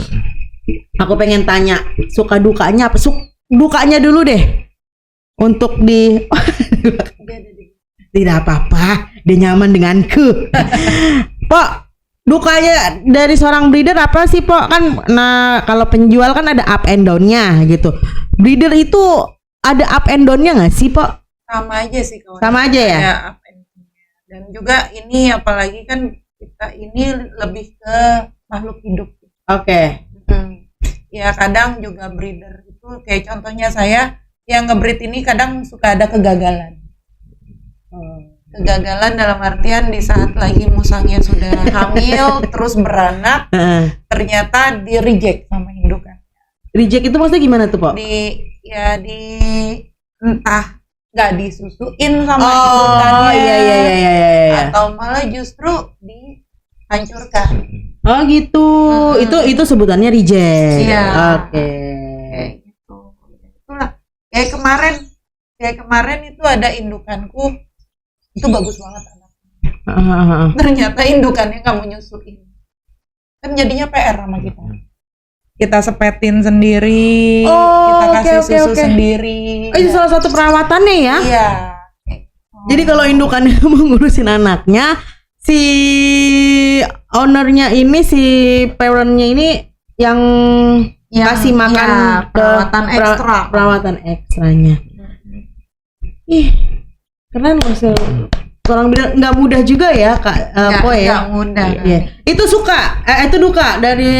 Aku pengen tanya suka dukanya apa? Dukanya dulu deh. Untuk tidak apa-apa, dia nyaman denganku. Pok, dukanya dari seorang breeder apa sih, Pok? Kan kalau penjual kan ada up and down-nya gitu. Breeder itu ada up and down-nya nggak sih, Pok? Sama aja sih kawan. Sama aja ya. Dan juga ini apalagi kan kita ini lebih ke makhluk hidup. Oke. Ya kadang juga breeder itu kayak contohnya saya yang ngebreed ini kadang suka ada kegagalan. Kegagalan dalam artian di saat lagi musangnya sudah hamil terus beranak ternyata di reject sama indukan. Reject itu maksudnya gimana tuh, Pok? Entah nggak disusuin sama indukannya, iya. atau malah justru dihancurkan. Oh gitu, itu sebutannya reject. Iya. Oke. Kayak gitu. Itulah. Kayak kemarin itu ada indukanku itu bagus banget anaknya. Ternyata indukannya nggak mau nyusuin. Kan jadinya PR sama kita. Kita sepetin sendiri, kita kasih susu sendiri. Oh, itu salah satu perawatannya ya? Iya. Jadi kalau indukannya mau ngurusin anaknya, si ownernya ini, si parentnya ini yang kasih makan perawatan ekstranya. Ih, keren loh. Orang bilang nggak mudah juga ya, Kak. Nggak mudah. Iya. Itu itu duka dari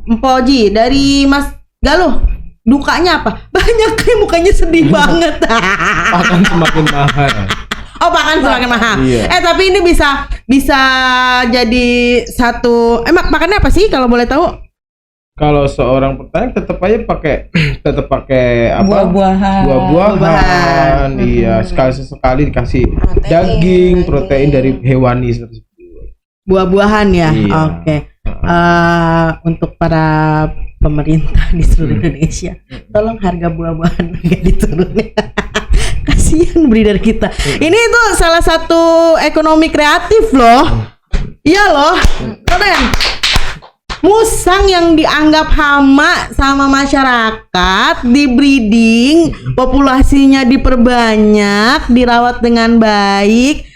Mpoji, dari Mas Galuh. Dukanya apa? Banyak kayak mukanya sedih banget. Pakan semakin mahal. Oh, pakan semakin mahal. Iya. Tapi ini bisa jadi satu. Makannya apa sih kalau boleh tahu? Kalau seorang petani tetap pakai apa? Buah-buahan. Iya, sekali dikasih daging, protein dari hewani tersebut. Buah-buahan ya. Iya. Oke. Untuk para pemerintah di seluruh Indonesia, tolong harga buah-buahan agak diturunin. Kasihan breeder kita. Ini tuh salah satu ekonomi kreatif loh. Iya loh. Keren. Musang yang dianggap hama sama masyarakat di breeding, populasinya diperbanyak, dirawat dengan baik.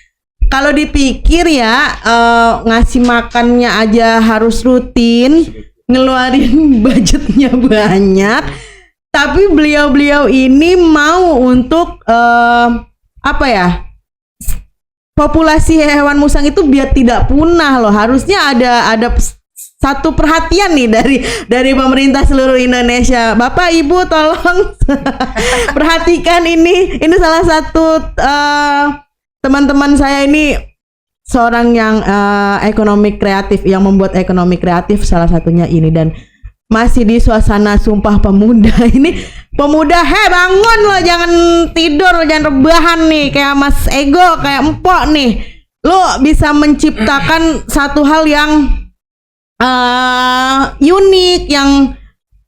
Kalau dipikir ya, ngasih makannya aja harus rutin, ngeluarin budgetnya banyak. Tapi beliau-beliau ini mau untuk populasi hewan musang itu biar tidak punah loh. Harusnya ada satu perhatian nih dari pemerintah seluruh Indonesia. Bapak Ibu tolong perhatikan ini salah satu teman-teman saya ini seorang yang ekonomi kreatif, yang membuat ekonomi kreatif salah satunya ini, dan masih di suasana Sumpah Pemuda ini. Pemuda, bangun lo, jangan tidur, jangan rebahan nih kayak Mas Ego, kayak Empok nih. Lo bisa menciptakan satu hal yang unik, yang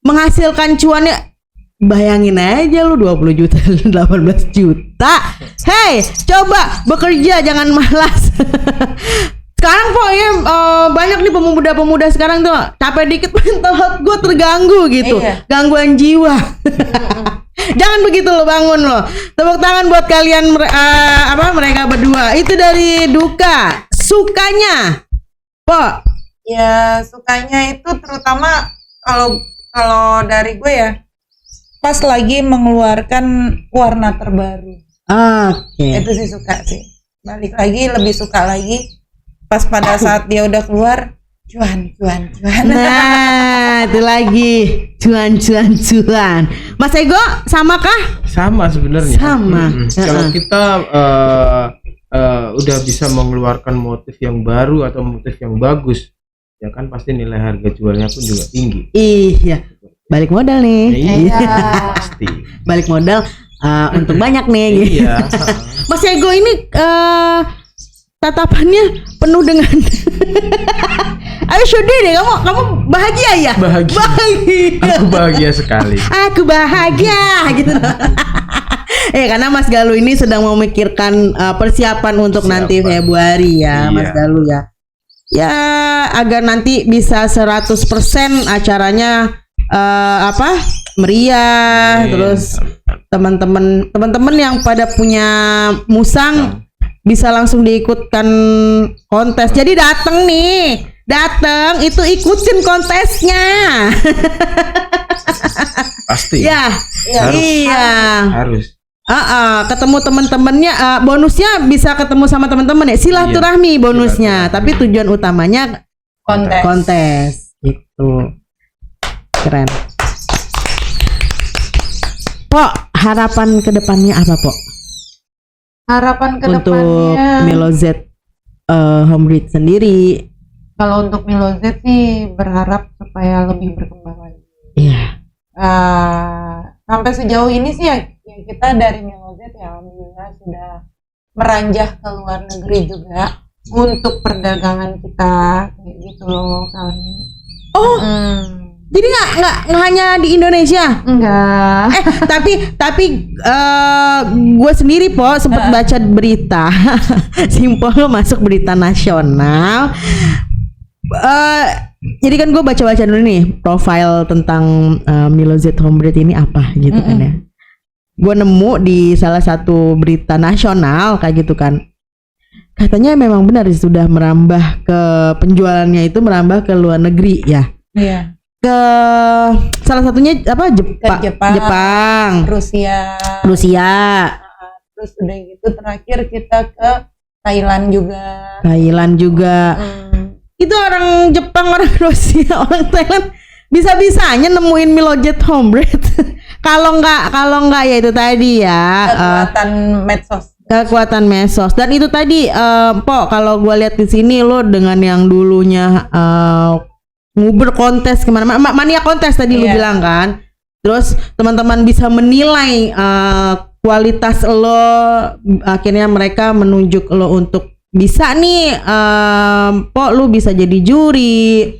menghasilkan cuannya. Bayangin aja lu 20 juta, 18 juta. Hey, coba bekerja, jangan malas. Sekarang pokoknya banyak nih pemuda-pemuda sekarang tuh capek dikit mental health gue terganggu gitu. Gangguan jiwa. Jangan begitu lo, bangun lo. Tepuk tangan buat kalian mereka berdua. Itu dari duka. Sukanya, Po? Ya, sukanya itu terutama kalau dari gue ya, pas lagi mengeluarkan warna terbaru. Itu sih suka sih. Balik lagi, lebih suka lagi pas pada saat dia udah keluar, cuan. Nah, itu lagi cuan. Mas Ego, sama kah? Sama sebenarnya. Sama. Kalau kita udah bisa mengeluarkan motif yang baru atau motif yang bagus, ya kan pasti nilai harga jualnya pun juga tinggi. Iya. Balik modal nih. Iya. Pasti. Balik modal untuk banyak nih. Iya. Mas Ego ini tatapannya penuh dengan ayo sedih deh, kamu bahagia ya? Bahagia. Aku bahagia sekali. Aku bahagia gitu. Karena Mas Galuh ini sedang memikirkan persiapan untuk nanti Februari ya. Iya. Mas Galuh ya. Ya, agar nanti bisa 100% acaranya meriah. Terus teman-teman yang pada punya musang bisa langsung diikutkan kontes. Jadi datang itu ikutin kontesnya. Pasti. Ya, harus. Ketemu teman-temannya, bonusnya bisa ketemu sama teman-teman ya, silaturahmi bonusnya. Tapi tujuan utamanya kontes. Itu keren. Pok, harapan kedepannya apa, Pok? Harapan kedepannya untuk Milo Z Home Breed sendiri. Kalau untuk Milo Z sih berharap supaya lebih berkembang lagi. Iya. Sampai sejauh ini sih ya kita dari Milo Z ya alhamdulillah sudah meranjah ke luar negeri juga untuk perdagangan kita kayak gitu loh kali. Jadi nggak hanya di Indonesia? Enggak. Tapi gue sendiri sempat baca berita, Simpol masuk berita nasional. Jadi kan gue baca dulu nih profil tentang Milo Z Home Breed ini apa gitu kan ya. Gue nemu di salah satu berita nasional kayak gitu kan. Katanya memang benar sudah merambah ke penjualannya itu merambah ke luar negeri ya. Iya. Ke salah satunya Jepang, Rusia. Terus udah gitu terakhir kita ke Thailand juga. Itu orang Jepang, orang Rusia, orang Thailand bisa-bisanya nemuin Milo Z Home Breed. Kalau nggak ya itu tadi ya kekuatan medsos. Dan itu tadi Pok, kalau gue lihat di sini lo dengan yang dulunya nguber kontes kemana-mana, mania kontes tadi lu bilang kan. Terus teman-teman bisa menilai kualitas lo, akhirnya mereka menunjuk lo untuk bisa nih Pok lu bisa jadi juri.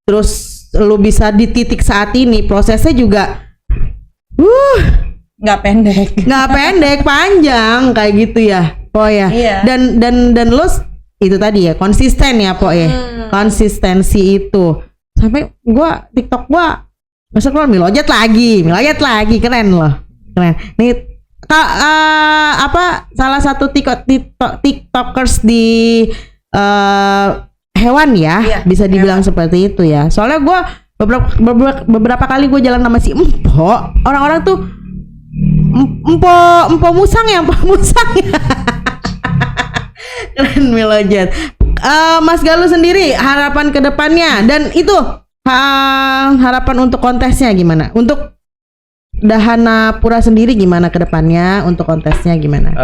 Terus lu bisa di titik saat ini, prosesnya juga nggak pendek, panjang kayak gitu ya Pok ya. Dan lo itu tadi ya konsisten ya Pok ya. Konsistensi itu sampai TikTok gua masuk keluar Milo Z lagi keren loh, keren nih. Salah satu tiktokers di hewan ya, bisa dibilang seperti itu ya. Soalnya gua beberapa kali gue jalan sama si Empok, orang-orang tuh Empok musang ya. Keren Milo Z. Mas Galuh sendiri harapan ke depannya dan itu harapan untuk kontesnya gimana? Untuk Dahana Pura sendiri gimana ke depannya? Untuk kontesnya gimana?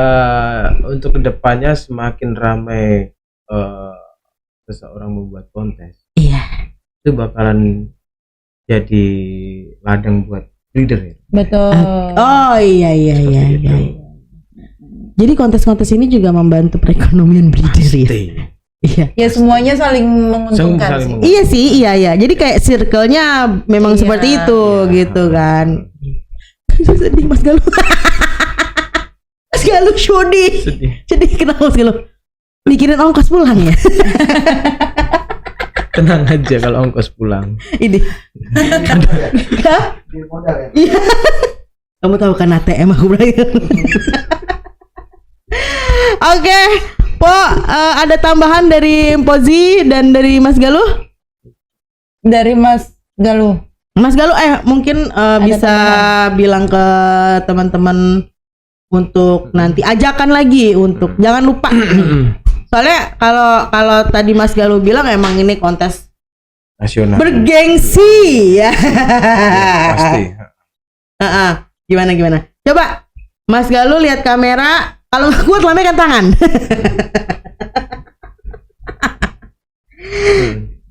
Untuk kedepannya semakin ramai seseorang membuat kontes. Iya. Itu bakalan jadi ladang buat breeder ya. Betul. Oh iya. Jadi kontes-kontes ini juga membantu perekonomian breeder ya. Iya. Ya semuanya saling menguntungkan sih. Iya sih, iya. Jadi kayak circle-nya memang seperti itu gitu kan. Sedih Mas Galuh. Mas Galuh sedih kenapa Mas Galuh? Mikirin ongkos pulang ya. Tenang aja kalau ongkos pulang. Ini. Iya. Kamu tahu kan ATM aku berarti. Oke, Po, ada tambahan dari Pozi dan dari Mas Galuh? Dari Mas Galuh. Mas Galuh mungkin bisa tambahan. Bilang ke teman-teman untuk nanti ajakan lagi untuk jangan lupa. Soalnya kalau tadi Mas Galuh bilang emang ini kontes nasional bergengsi ya. Pasti. Gimana? Coba Mas Galuh lihat kamera. Kalau nggak kuat lambaikan tangan.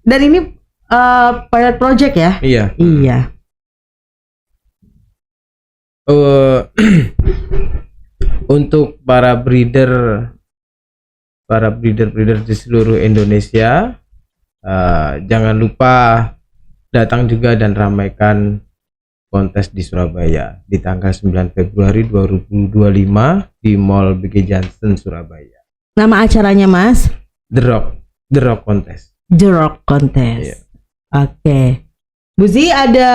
Dan ini pilot project ya? Iya. Untuk para breeder di seluruh Indonesia, jangan lupa datang juga dan ramaikan kontes di Surabaya di tanggal 9 Februari 2025 di Mall BG Johnson Surabaya. Nama acaranya Mas? The Rock Contest. The Rock Contest. Iya. Oke. Buzi, ada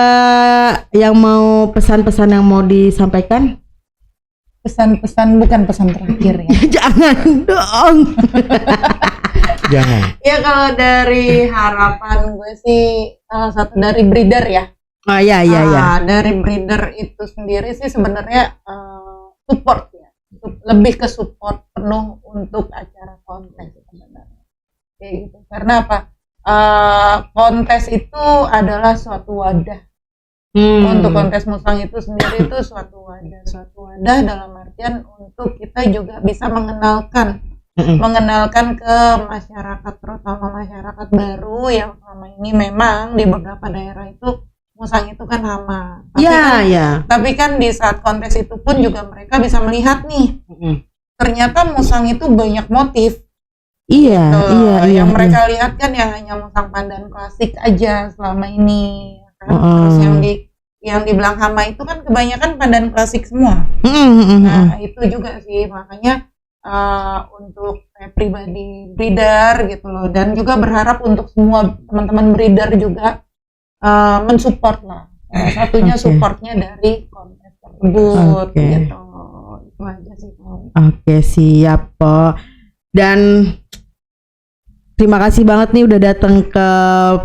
yang mau pesan-pesan yang mau disampaikan? Pesan-pesan bukan pesan terakhir ya. Jangan dong. Jangan. Ya kalau dari harapan gue sih salah satu dari breeder ya. Oh iya. Dari breeder itu sendiri sih sebenarnya support ya. Lebih ke support penuh untuk acara kontes sebenarnya. Kayak gitu. Karena apa? Kontes itu adalah suatu wadah. Untuk kontes musang itu sendiri itu suatu wadah dalam artian untuk kita juga bisa mengenalkan ke masyarakat, terutama masyarakat baru yang selama ini memang di beberapa daerah itu musang itu kan hama. Tapi kan di saat kontes itu pun juga mereka bisa melihat nih, ternyata musang itu banyak motif. Iya. Yang mereka lihat kan yang hanya musang pandan klasik aja selama ini. Terus yang dibilang hama itu kan kebanyakan pandan klasik semua. Nah itu juga sih makanya untuk saya pribadi breeder gitu loh, dan juga berharap untuk semua teman-teman breeder juga mensupport lah. Satunya supportnya dari kontes tersebut gitu. Itu aja sih. Oke, siap Po. Dan terima kasih banget nih udah datang ke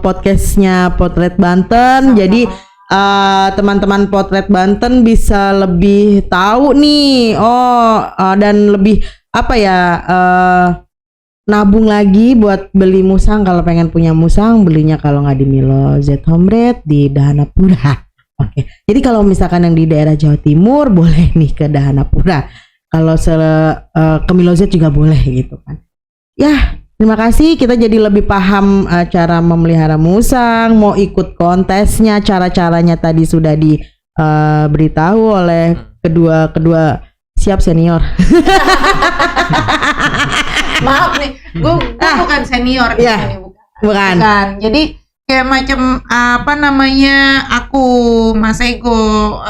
podcastnya Potret Banten. Jadi teman-teman Potret Banten bisa lebih tahu nih dan lebih nabung lagi buat beli musang. Kalau pengen punya musang, belinya kalau nggak di Milo Z Homebreed, di Dahana Pura. Oke. Jadi kalau misalkan yang di daerah Jawa Timur boleh nih ke Dahana Pura. Kalau ke Milo Z juga boleh gitu kan. Ya, terima kasih. Kita jadi lebih paham cara memelihara musang. Mau ikut kontesnya, cara-caranya tadi sudah diberitahu oleh kedua siap senior. Maaf nih, gue bukan senior di sini, bukan. Jadi kayak macam aku Mas Ego,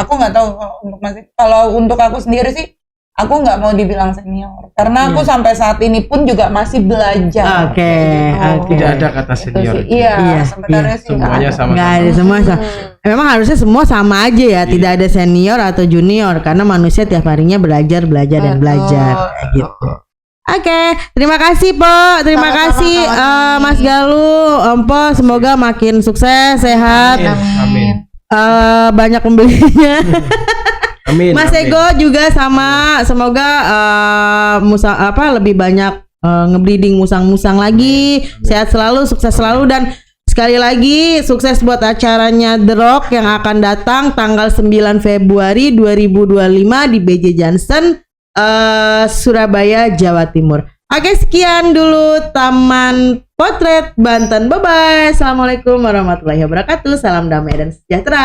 aku nggak tahu untuk Mas Ego. Kalau untuk aku sendiri sih, aku nggak mau dibilang senior, karena aku sampai saat ini pun juga masih belajar. Tidak ada kata senior. Sebenarnya sih semuanya sama. Nggak ada semua. Memang harusnya semua sama aja ya, tidak ada senior atau junior, karena manusia tiap harinya belajar dan belajar gitu. Oke, terima kasih Po, terima kasih Mas Galuh, Po, semoga makin sukses, sehat, amin. Banyak pembelinya. Amin. Mas Ego juga sama, semoga lebih banyak ngebreeding musang-musang lagi. Sehat selalu, sukses selalu, dan sekali lagi sukses buat acaranya The Rock yang akan datang tanggal 9 Februari 2025 di BJ Johnson, Surabaya, Jawa Timur. Oke, sekian dulu Taman Potret Banten. Bye-bye. Assalamualaikum warahmatullahi wabarakatuh. Salam damai dan sejahtera.